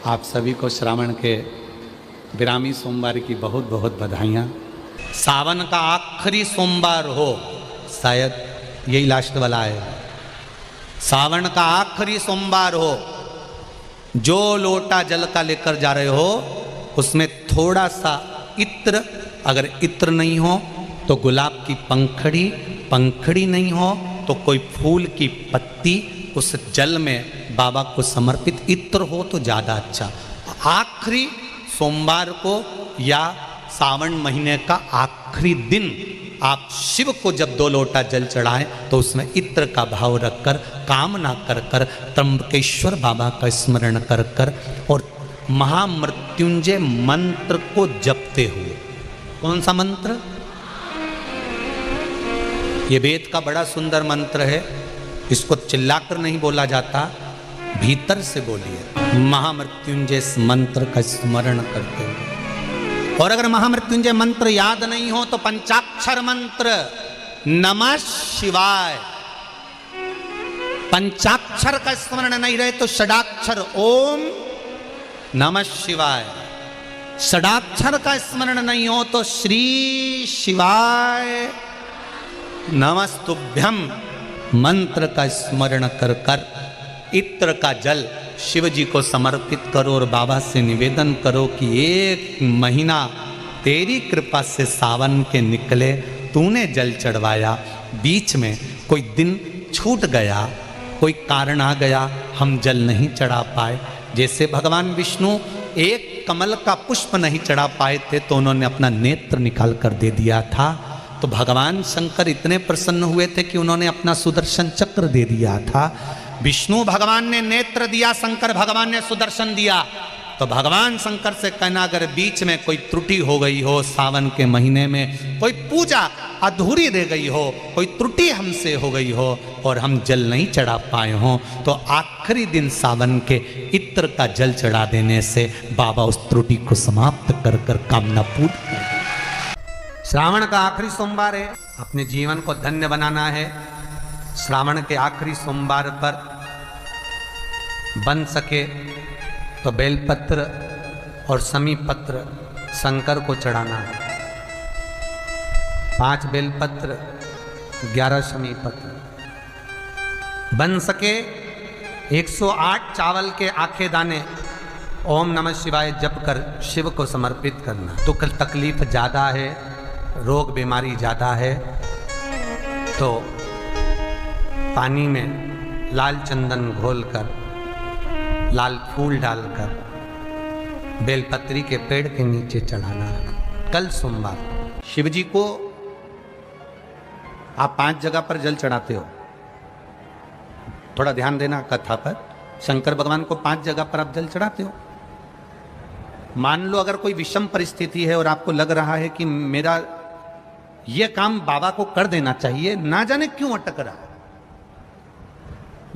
आप सभी को श्रावण के विरामी सोमवार की बहुत बहुत बधाइयाँ। सावन का आखिरी सोमवार हो, शायद यही लास्ट वाला है। सावन का आखिरी सोमवार हो, जो लोटा जल का लेकर जा रहे हो उसमें थोड़ा सा इत्र, अगर इत्र नहीं हो तो गुलाब की पंखड़ी, पंखड़ी नहीं हो तो कोई फूल की पत्ती उस जल में बाबा को समर्पित इत्र हो तो ज़्यादा अच्छा। आखिरी सोमवार को या सावन महीने का आखिरी दिन आप शिव को जब 2 लोटा जल चढ़ाएं तो उसमें इत्र का भाव रखकर, कामना कर कर, त्र्यंबकेश्वर बाबा का स्मरण कर कर और महामृत्युंजय मंत्र को जपते हुए। कौन सा मंत्र? ये वेद का बड़ा सुंदर मंत्र है, इसको चिल्लाकर नहीं बोला जाता, भीतर से बोलिए। महामृत्युंजय मंत्र का स्मरण करते हुए। और अगर महामृत्युंजय मंत्र याद नहीं हो तो पंचाक्षर मंत्र नमः शिवाय। पंचाक्षर का स्मरण नहीं रहे तो षडाक्षर ओम नमः शिवाय। षडाक्षर का स्मरण नहीं हो तो श्री शिवाय नमस्तुभ्यम मंत्र का स्मरण कर कर इत्र का जल शिव जी को समर्पित करो और बाबा से निवेदन करो कि 1 महीना तेरी कृपा से सावन के निकले, तूने जल चढ़वाया, बीच में कोई दिन छूट गया, कोई कारण आ गया, हम जल नहीं चढ़ा पाए। जैसे भगवान विष्णु एक कमल का पुष्प नहीं चढ़ा पाए थे तो उन्होंने अपना नेत्र निकाल कर दे दिया था, तो भगवान शंकर इतने प्रसन्न हुए थे कि उन्होंने अपना सुदर्शन चक्र दे दिया था। विष्णु भगवान ने नेत्र दिया, शंकर भगवान ने सुदर्शन दिया। तो भगवान शंकर से कहना, अगर बीच में कोई त्रुटि हो गई हो, सावन के महीने में कोई पूजा अधूरी रह गई हो, कोई त्रुटि हमसे हो गई हो और हम जल नहीं चढ़ा पाए हों, तो आखिरी दिन सावन के इत्र का जल चढ़ा देने से बाबा उस त्रुटि को समाप्त कर कर कामना पूर्ण कर। श्रावण का आखिरी सोमवार है, अपने जीवन को धन्य बनाना है। श्रावण के आखिरी सोमवार पर बन सके तो बेलपत्र और समी पत्र शंकर को चढ़ाना है। 5 बेलपत्र, 11 समी पत्र। बन सके 108 चावल के आखे दाने ओम नमः शिवाय जप कर शिव को समर्पित करना। दुख तकलीफ ज़्यादा है, रोग बीमारी ज़्यादा है, तो पानी में लाल चंदन घोलकर, लाल फूल डालकर बेलपत्री के पेड़ के नीचे चढ़ाना है। कल सोमवार शिव जी को आप 5 जगह पर जल चढ़ाते हो, थोड़ा ध्यान देना कथा पर। शंकर भगवान को 5 जगह पर आप जल चढ़ाते हो। मान लो अगर कोई विषम परिस्थिति है और आपको लग रहा है कि मेरा यह काम बाबा को कर देना चाहिए, ना जाने क्यों अटक रहा है,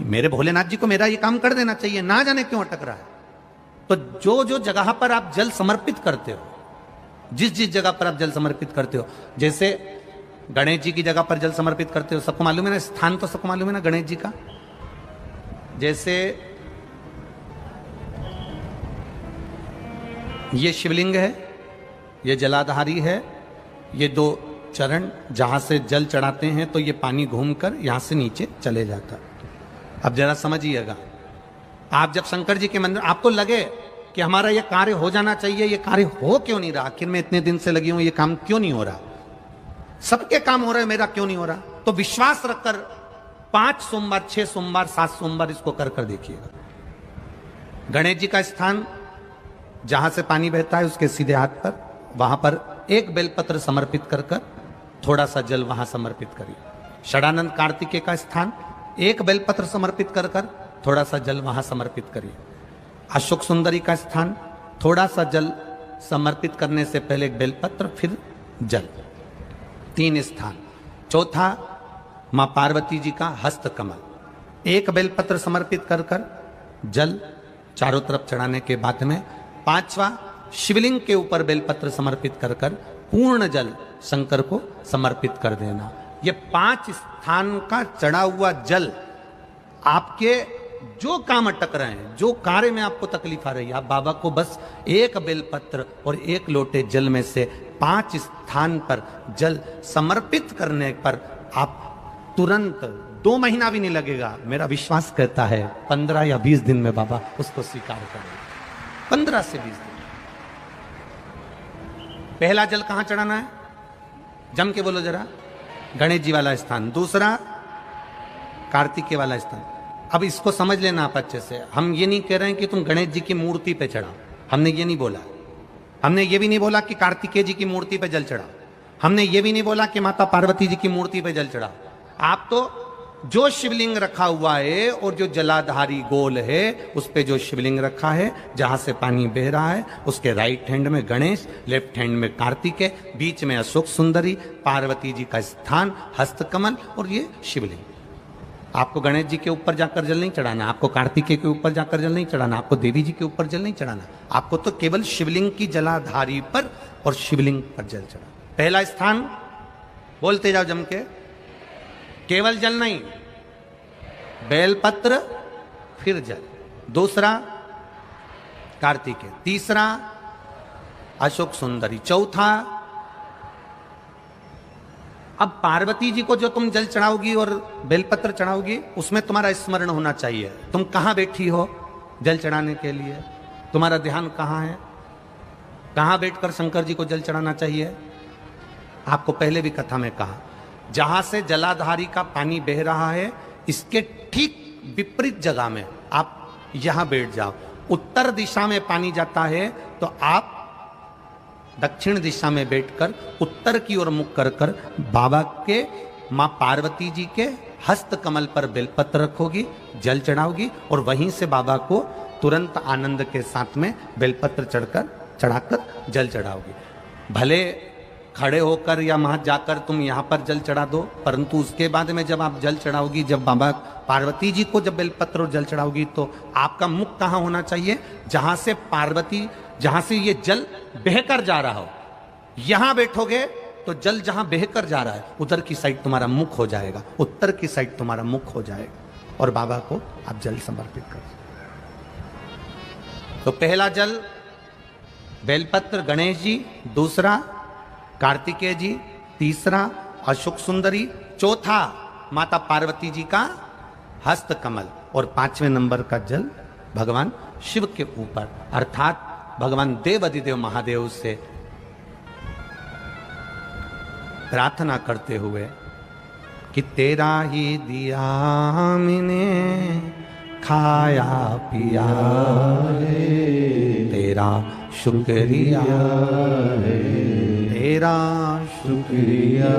मेरे भोलेनाथ जी को मेरा ये काम कर देना चाहिए, ना जाने क्यों अटक रहा है, तो जो जो जगह पर आप जल समर्पित करते हो, जिस जिस जगह पर आप जल समर्पित करते हो, जैसे गणेश जी की जगह पर जल समर्पित करते हो, सबको मालूम है ना, स्थान तो सबको मालूम है ना गणेश जी का। जैसे ये शिवलिंग है, ये जलाधारी है, ये 2 चरण जहां से जल चढ़ाते हैं तो ये पानी घूमकर यहां से नीचे चले जाता है। अब जरा समझिएगा, आप जब शंकर जी के मंदिर, आपको लगे कि हमारा ये कार्य हो जाना चाहिए, ये कार्य हो क्यों नहीं रहा, आखिर में इतने दिन से लगी हूं, ये काम क्यों नहीं हो रहा, सबके काम हो रहे, मेरा क्यों नहीं हो रहा, तो विश्वास रखकर 5 सोमवार, 6 सोमवार, 7 सोमवार इसको कर कर देखिएगा। गणेश जी का स्थान जहां से पानी बहता है उसके सीधे हाथ पर, वहां पर 1 बेलपत्र समर्पित कर कर थोड़ा सा जल वहां समर्पित करिए। षडानंद कार्तिकेय का स्थान 1 बेलपत्र समर्पित कर कर थोड़ा सा जल वहां समर्पित करिए। अशोक सुंदरी का स्थान थोड़ा सा जल समर्पित करने से पहले 1 बेलपत्र, फिर जल। 3 स्थान। चौथा मां पार्वती जी का हस्त कमल, 1 बेलपत्र समर्पित कर कर जल चारों तरफ चढ़ाने के बाद में 5वां शिवलिंग के ऊपर बेलपत्र समर्पित कर कर पूर्ण जल शंकर को समर्पित कर देना। ये 5 स्थान का चढ़ा हुआ जल आपके जो काम अटक रहे हैं, जो कार्य में आपको तकलीफ आ रही है, आप बाबा को बस एक बेलपत्र और एक लोटे जल में से 5 स्थान पर जल समर्पित करने पर आप तुरंत 2 महीना भी नहीं लगेगा, मेरा विश्वास कहता है 15 या 20 दिन में बाबा उसको स्वीकार करेंगे। 15 से 20 दिन। पहला जल कहां चढ़ाना है? जम के बोलो जरा। गणेश जी वाला स्थान। दूसरा कार्तिकेय वाला स्थान। अब इसको समझ लेना आप अच्छे से। हम ये नहीं कह रहे हैं कि तुम गणेश जी की मूर्ति पे चढ़ाओ, हमने ये नहीं बोला। हमने ये भी नहीं बोला कि कार्तिकेय जी की मूर्ति पे जल चढ़ाओ, हमने ये भी नहीं बोला कि माता पार्वती जी की मूर्ति पे जल चढ़ाओ। आप तो जो शिवलिंग रखा हुआ है और जो जलाधारी गोल है उस पे जो शिवलिंग रखा है, जहां से पानी बह रहा है, उसके राइट हैंड में गणेश, लेफ्ट हैंड में कार्तिकेय, बीच में अशोक सुंदरी, पार्वती जी का स्थान, हस्तकमल और ये शिवलिंग। आपको गणेश जी के ऊपर जाकर जल नहीं चढ़ाना, आपको कार्तिकेय के ऊपर जाकर जल नहीं चढ़ाना, आपको देवी जी के ऊपर जल नहीं चढ़ाना, आपको तो केवल शिवलिंग की जलाधारी पर और शिवलिंग पर जल चढ़ा। पहला स्थान बोलते जाओ जम के, केवल जल नहीं, बेलपत्र फिर जल। दूसरा कार्तिकेय, तीसरा अशोक सुंदरी, चौथा अब पार्वती जी को जो तुम जल चढ़ाओगी और बेलपत्र चढ़ाओगी उसमें तुम्हारा स्मरण होना चाहिए। तुम कहां बैठी हो जल चढ़ाने के लिए, तुम्हारा ध्यान कहां है, कहां बैठकर शंकर जी को जल चढ़ाना चाहिए। आपको पहले भी कथा में कहा, जहां से जलाधारी का पानी बह रहा है इसके ठीक विपरीत जगह में आप यहां बैठ जाओ। उत्तर दिशा में पानी जाता है तो आप दक्षिण दिशा में बैठकर उत्तर की ओर मुख कर कर बाबा के, मां पार्वती जी के हस्त कमल पर बेलपत्र रखोगी, जल चढ़ाओगी और वहीं से बाबा को तुरंत आनंद के साथ में बेलपत्र चढ़ाकर जल चढ़ाओगी। भले खड़े होकर या वहां जाकर तुम यहां पर जल चढ़ा दो, परंतु उसके बाद में जब आप जल चढ़ाओगी, जब बाबा पार्वती जी को जब बेलपत्र और जल चढ़ाओगी तो आपका मुख कहां होना चाहिए? जहां से पार्वती, जहां से ये जल बहकर जा रहा हो, यहां बैठोगे तो जल जहां बहकर जा रहा है उधर की साइड तुम्हारा मुख हो जाएगा, उत्तर की साइड तुम्हारा मुख हो जाएगा और बाबा को आप जल समर्पित कर। तो पहला जल बेलपत्र गणेश जी, दूसरा कार्तिकेय जी, तीसरा अशोक सुंदरी, चौथा माता पार्वती जी का हस्त कमल और 5वें नंबर का जल भगवान शिव के ऊपर, अर्थात भगवान देव अधिदेव महादेव से प्रार्थना करते हुए कि तेरा ही दिया मैंने खाया पिया रे, तेरा शुक्रिया रे, तेरा शुक्रिया।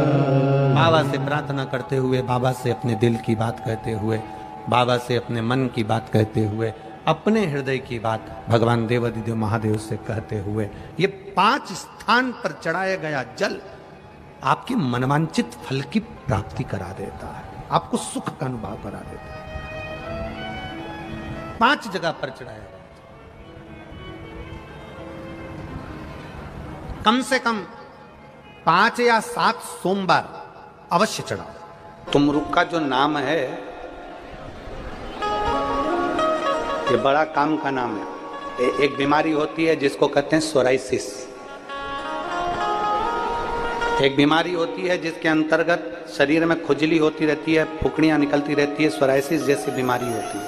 बाबा से प्रार्थना करते हुए, बाबा से अपने दिल की बात कहते हुए, बाबा से अपने मन की बात कहते हुए, अपने हृदय की बात भगवान देवाधिदेव महादेव से कहते हुए, ये 5 स्थान पर चढ़ाया गया जल आपकी मनवांचित फल की प्राप्ति करा देता है, आपको सुख का अनुभव करा देता है। 5 जगह पर चढ़ाया गया, कम से कम 5 या 7 सोमवार अवश्य चढ़ाओ। तुमरुक का जो नाम है ये बड़ा काम का नाम है। एक बीमारी होती है जिसको कहते हैं सोराइसिस। एक बीमारी होती है जिसके अंतर्गत शरीर में खुजली होती रहती है, फुकड़ियां निकलती रहती है, सोराइसिस जैसी बीमारी होती है।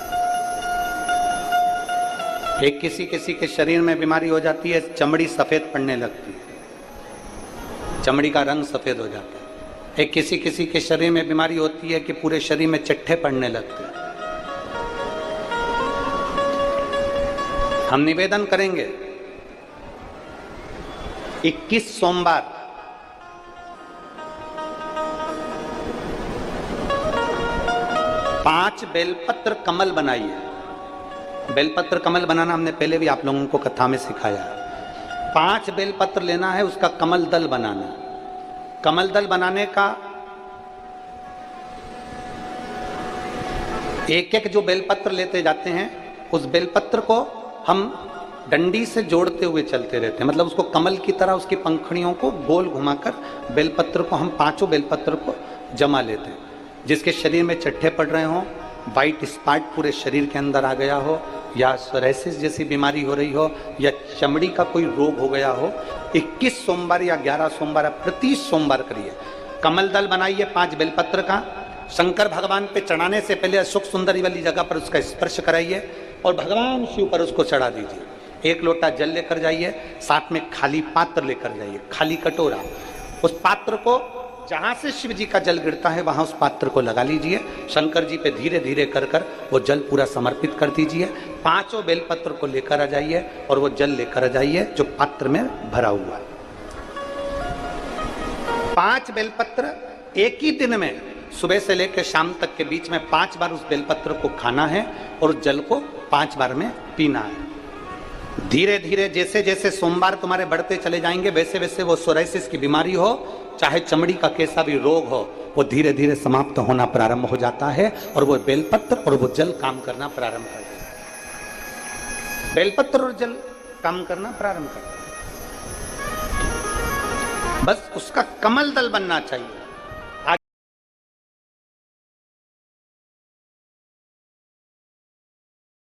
एक किसी किसी के शरीर में बीमारी हो जाती है, चमड़ी सफेद पड़ने लगती है, चमड़ी का रंग सफेद हो जाता है। एक किसी किसी के शरीर में बीमारी होती है कि पूरे शरीर में चट्टे पड़ने लगते हैं। हम निवेदन करेंगे 21 सोमवार पांच बेलपत्र कमल बनाइए। बेलपत्र कमल बनाना हमने पहले भी आप लोगों को कथा में सिखाया। 5 बेलपत्र लेना है, उसका कमल दल बनाना। कमल दल बनाने का एक एक जो बेलपत्र लेते जाते हैं, उस बेलपत्र को हम डंडी से जोड़ते हुए चलते रहते हैं, मतलब उसको कमल की तरह उसकी पंखुड़ियों को गोल घुमाकर बेलपत्र को हम 5 बेलपत्र को जमा लेते हैं। जिसके शरीर में चट्टे पड़ रहे हों वाइट स्पॉट पूरे शरीर के अंदर आ गया हो, या सोराइसिस जैसी बीमारी हो रही हो, या चमड़ी का कोई रोग हो गया हो, 21 सोमवार या 11 सोमवार प्रति सोमवार करिए। कमल दल बनाइए 5 बेलपत्र का, शंकर भगवान पे चढ़ाने से पहले सुख सुंदरी वाली जगह पर उसका स्पर्श कराइए और भगवान शिव पर उसको चढ़ा दीजिए। 1 लोटा जल लेकर जाइए, साथ में खाली पात्र लेकर जाइए, खाली कटोरा। उस पात्र को जहां से शिव जी का जल गिरता है वहां उस पात्र को लगा लीजिए, शंकर जी पे धीरे धीरे कर कर वो जल पूरा समर्पित कर दीजिए। 5 बेलपत्र को लेकर आ जाइए और वो जल लेकर आ जाइए जो पात्र में भरा हुआ है। 5 बेलपत्र एक ही दिन में सुबह से लेकर शाम तक के बीच में 5 बार उस बेलपत्र को खाना है और उस जल को 5 बार में पीना है। धीरे धीरे जैसे जैसे सोमवार तुम्हारे बढ़ते चले जाएंगे वैसे वैसे वो सोराइसिस की बीमारी हो, चाहे चमड़ी का कैसा भी रोग हो, वो धीरे धीरे समाप्त होना प्रारंभ हो जाता है और वो बेलपत्र और वो जल काम करना प्रारंभ कर देता है। बेलपत्र और जल काम करना प्रारंभ करता है। बस उसका कमल दल बनना चाहिए।